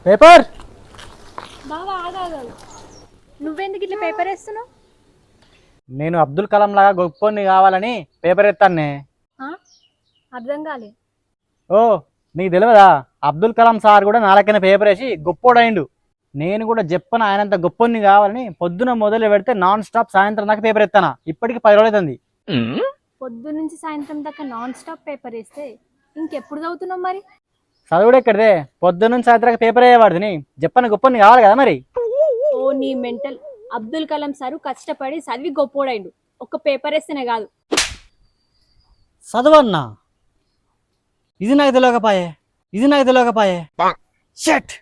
Paper. బావా ఆగాగాగు, నువ్వెందుకు ఇట్లా పేపర్ వేస్తున్నావు? నేను అబ్దుల్ కలాం లాగా గొప్పని కావాలని పేపర్ ఎత్తానే. అర్థం కాలే. ఓ నీకు తెలియదా, అబ్దుల్ కలాం సార్ కూడా నాలకైనా పేపర్ వేసి గొప్పోడైండు. నేను కూడా చెప్పను ఆయనంత గొప్పని కావాలని పొద్దున మొదలు పెడితే నాన్ స్టాప్ సాయంత్రం దాకా పేపర్ ఎత్తానా. ఇప్పటికి 10 రోజులు అవుతుంది. పొద్దు నుంచి సాయంత్రం దాకా నాన్ స్టాప్ పేపర్ వేస్తే ఇంకెప్పుడు చదువుతున్నావు మరి? చదువుడు ఎక్కడిదే, పొద్దున్న నుంచి సాయంత్రం దాకా పేపర్ వేయబడుతుంది. చెప్పని గొప్పని కావాలి కదా మరి. ఓ నీ మెంటల్, అబ్దుల్ కలాం సారు కష్టపడి చదివి గొప్పోడైండు, ఒక్క పేపర్ వేస్తేనే కాదు. చదవన్నా, ఇది నాకు తెలియకపాయే. షట్.